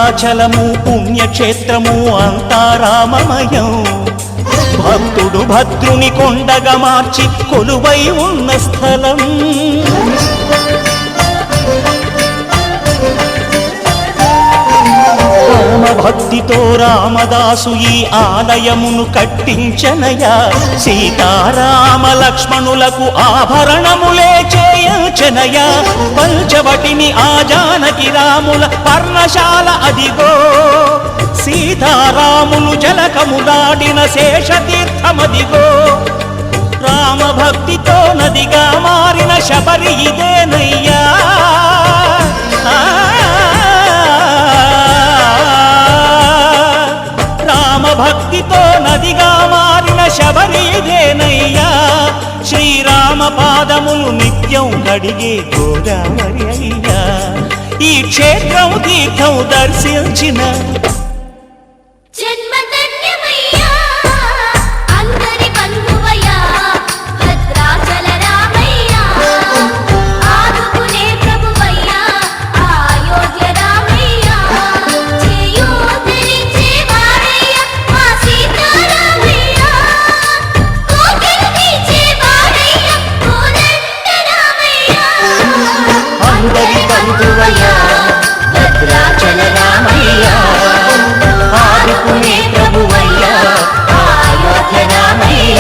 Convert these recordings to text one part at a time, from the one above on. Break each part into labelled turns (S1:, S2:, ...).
S1: భద్రాచలము పుణ్యక్షేత్రము అంతా రామమయం. భక్తుడు భద్రుని కొండగా మార్చి కొలువై ఉన్న స్థలం. భక్తితో రామదాసు ఈ ఆలయమును కట్టించనయా. సీతారామ లక్ష్మణులకు ఆభరణములే చేయించనయా. పంచవటిని ఆ జానకి రాముల పర్ణశాల అదిగో. సీతారాములు జలకములాడిన శేషతీర్థమదిగో. రామభక్తితో నదిగా మారిన శబరి ఇదేనయ్యా. భక్తితో నదిగా మారిన శబరి ఇదేనయ్యా. శ్రీరామ పాదములు నిత్యం కడిగే గోదావరి అయ్యా. ఈ క్షేత్రం తీర్థం దర్శించిన భద్రాచల రామయ్య, ఆదుకునే ప్రభువయ్య, అయోధ్య రామయ్య.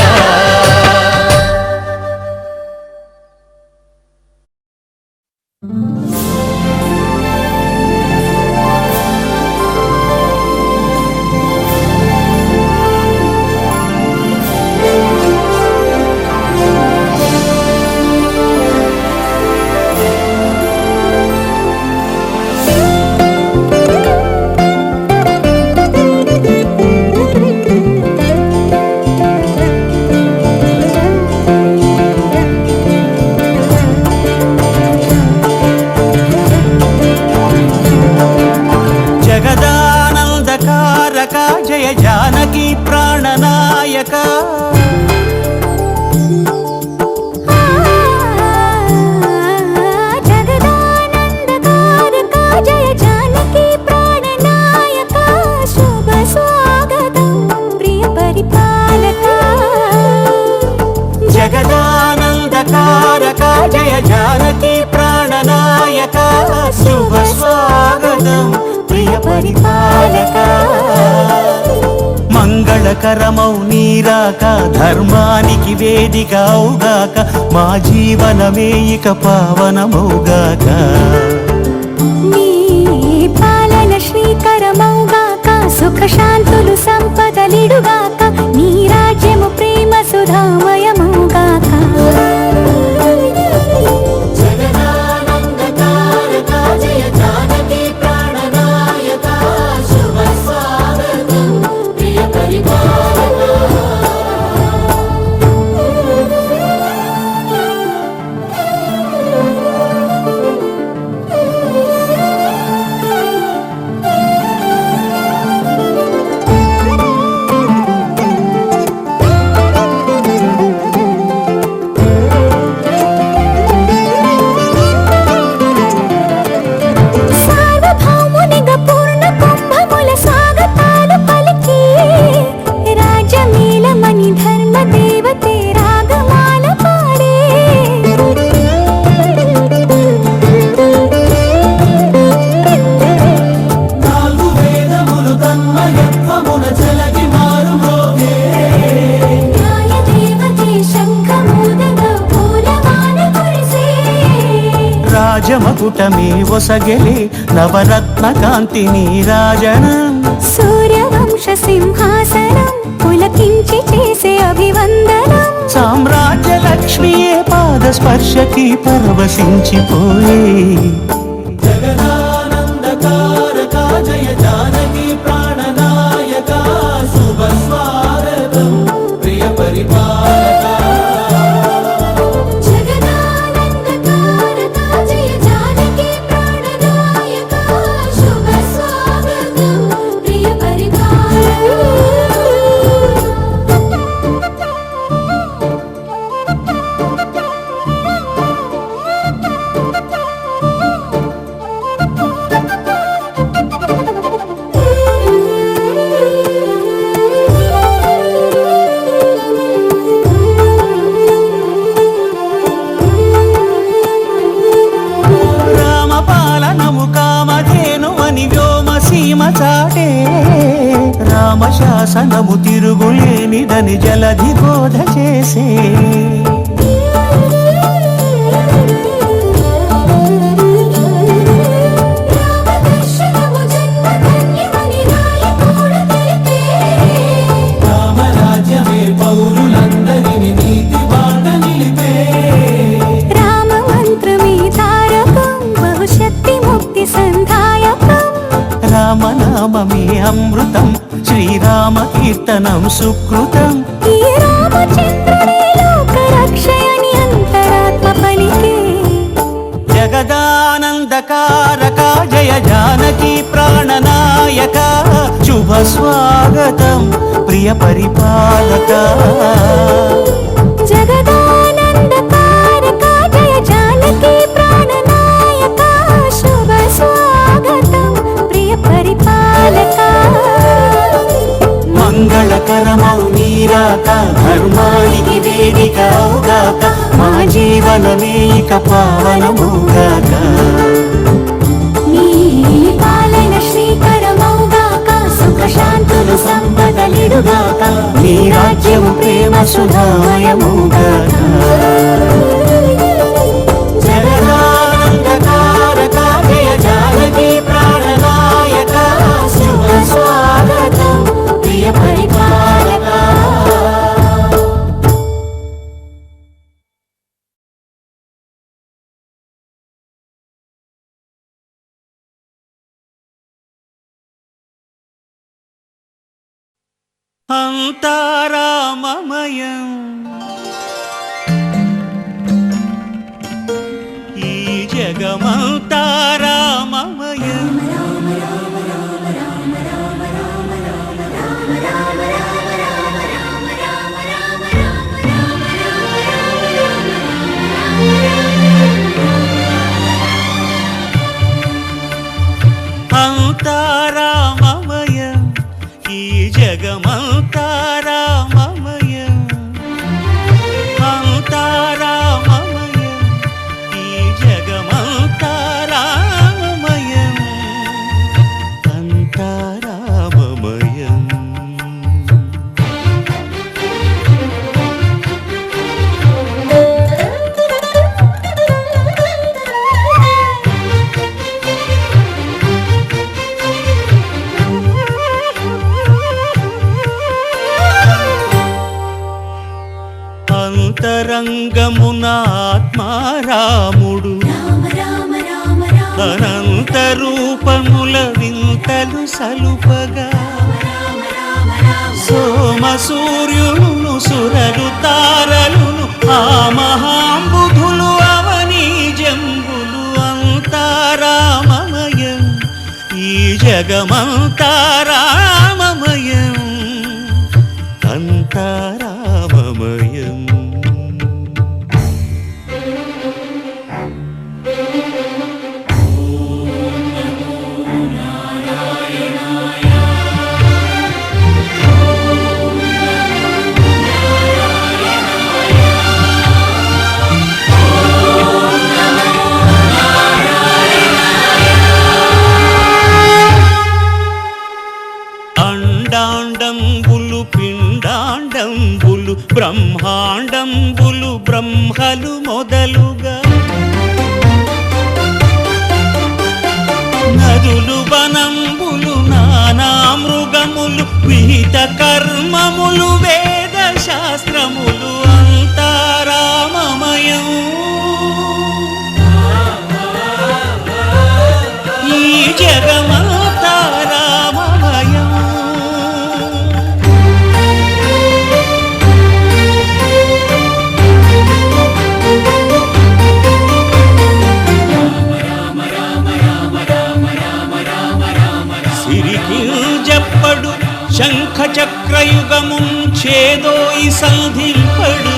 S1: జయ జానకి ప్రాణనాయక.
S2: జగదానందకారక జయ జానకి ప్రాణనాయక. శుభ స్వాగతం ప్రియ పరిపాలక.
S1: జగదానందకారక జయ జానకి ప్రాణనాయక. శుభ స్వాగతం ప్రియ పరిపాలక. మంగళకరమౌ నీరాక ధర్మానికి వేదిక అవుగాక. మా జీవనమే ఇక పావనమౌగాక.
S2: నీ పాలన శ్రీకరమౌగాక. సుఖ శాంతులు సంపదలిడుగాక. నీ రాజ్యము ప్రేమ సుధామయమౌగాక.
S1: రాజమకుటమే ఒసగెలే నవరత్న కాంతి నీరాజనం.
S2: సూర్యవంశ సింహాసనం పులకించి చేసే అభివందనం.
S1: సామ్రాజ్య లక్ష్మియే పాద స్పర్శకి పరవశించిపోయే. జగదానందకారక జయ జానకి ప్రాణనాయక. శుభ స్వాగతం ప్రియ పరిపాలక. శాసనము తిరుగులేనిదని జలధి బోధ చేసే
S3: రామరాజ్యమే పౌరులందరిని నీతి బాట నిలిపే
S2: రామ మంత్రమే తారకం బహుశక్తి ముక్తి సంధాయకం
S1: రామనామమే అమృతం శ్రీరామ కీర్తనం సుకృతం
S2: ఈ రామచంద్రుడే లోక రక్షయని అంతరాత్మ పలికే
S1: జగదానందకారక జయ జానకి ప్రాణనాయక శుభ స్వాగతం ప్రియ పరిపాలక
S2: జగదానందకారక జయ జానకి ప్రాణనాయక శుభ స్వాగతం ప్రియ పరిపాలక
S1: మంగళకరమౌ నీరాక ధర్మానికి వేదిక అవుగాక మా జీవనమే ఇక పావనముగాక
S2: నీ పాలన శ్రీకరమౌగాక సుఖ శాంతులు సంపదలిడుగాక
S1: నీ రాజ్యము ప్రేమ సుధామయముగాక జగదానందకారక జయ జానకి ప్రాణనాయక శుభ స్వాగతం ప్రియ పరిపాలక అంతారామమయం ఈ జగమంతారామమయం అంతారామమయం ఈ జగమంతారామమయం అంతారామమయం ఈ జగమంతారామమయం అంతారామమయం అంతరంగమున ఆత్మారాముడు అనంత రూపముల వింతలు సలుపగా సోమ సూర్యులను సురలు తారలును ఆ మహాంబుధులు అవనీ జంబులు అంతారామమయం ఈ జగమంతారామమయం అంతారామమయం అండాండంబులు పిండాండంబులు బ్రహ్మాండంబులు బ్రహ్మలు మొదలుగా నదులు వనంబులు నానా మృగములు విహిత కర్మములు వేద శాస్త్రములు అంతారామమయం ఈ జగమంతారామమయం సిరికింజప్పడు శంఖ చక్రయుగముంచేదోయి సంధింపడు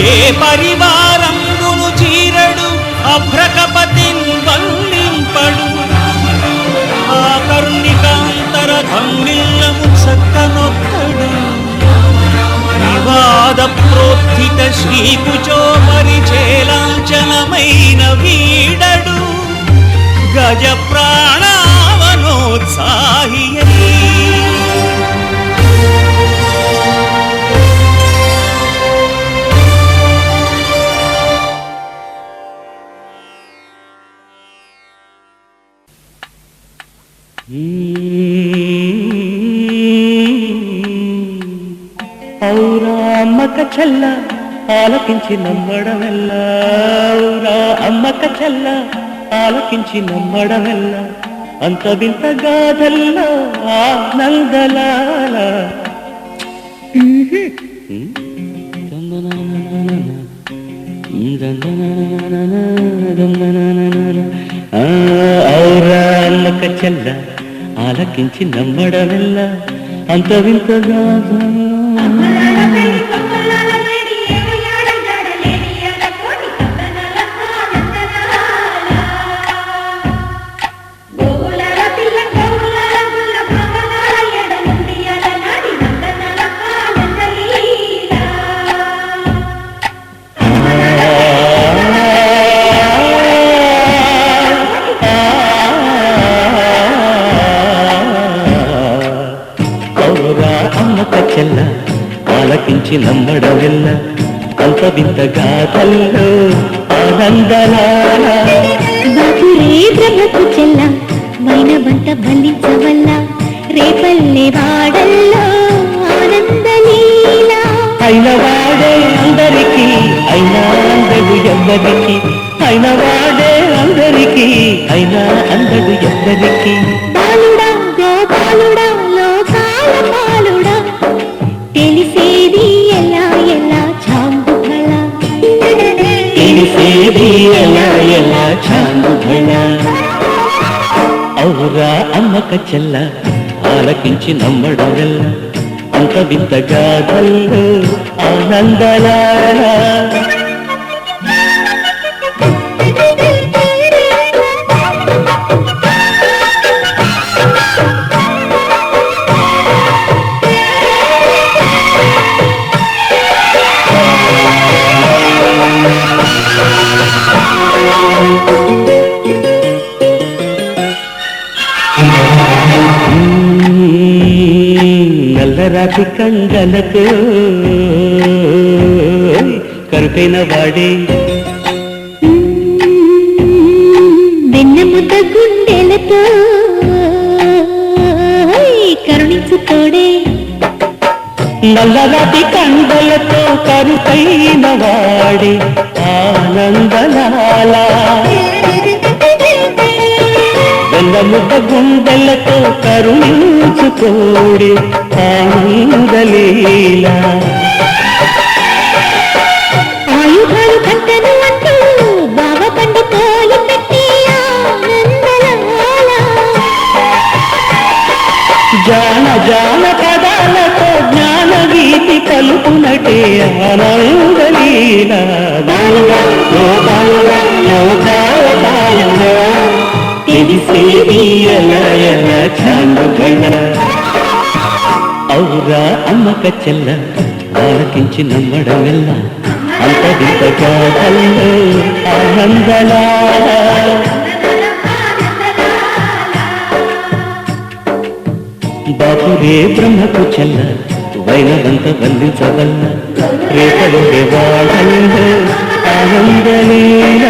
S1: ఏ పరివారంబును చీరడు అభ్రకపతిన్ వల్లింపడు ఆ కర్ణికాంతర ధమ్మిల్లము చక్కనొక్కడు వివాద ప్రోత్థిత శ్రీకుచో పరిచేలాంచనమైన వీడడు గజ ప్రాణావనోత్సాహియై ఔరా అమ్మక చెల్ల ఆలకించి నమ్మడమెల్ల ఔరా అమ్మక చెల్ల ఆలకించి నమ్మడమెల్ల అంత వింత గాథల్లో ఆనందలాల ఔరా అమ్మక చెల్ల ఆలకించి నమ్మడమెల్ల అంత వింత గాథల్లో చెల్ల ఆలకించి నమ్మడమెల్ల అంత వింత గాథల్లో ఆనందలాల
S2: బాపురే బ్రహ్మకు చెల్ల మైనవంత బంధించవల్ల రేపల్లె వాడల్లో ఆనందలీల
S1: అయిన వాడే అందరికీ అయినా అందడు ఎవ్వరికి అయిన వాడే అందరికీ అయినా అందడు ఎవ్వరికి
S2: బాలుడా గోపాలుడా లోకాల పాలుడా తెలిసేది ఎలా ఎలా చాంబుఫల
S1: తెలిసేది ఎలా ఎలా చాంగుభళ ఔరా అమ్మక చెల్ల ఆలకించి నమ్మడమెల్ల అంత వింత గాథల్లో ఆనందలాల నల్లరాతి కండలతో కరుకైన వాడే
S2: వెన్నెముద్ద గుండెలతో కరుణించుతోడే
S1: నల్లరాతి కండలతో కరుకైన వాడే ఆనందలాల వెన్నముద్ద గుండెలతో కరుణించుకోడే ఆనందలీల
S2: ఆయుధాలు కంటను అంటూ బావ పండి తోలు పెట్టి ఆనందలాల
S1: జాన జాన పదాలతో జ్ఞాన గీతి పలుకునటే ఆనందలీల తెలిసేది ఎలా ఎలా చాంగుభళ ఔరా అమ్మక చెల్ల ఆలకించి నమ్మడమెల్ల అంత వింత గాథల్లో ఆనందలాల బాపురే బ్రహ్మకు చెల్ల వైనదంత బంధించవల్ల రేపలుండే వాళ్ళల్లో ఆనందలీల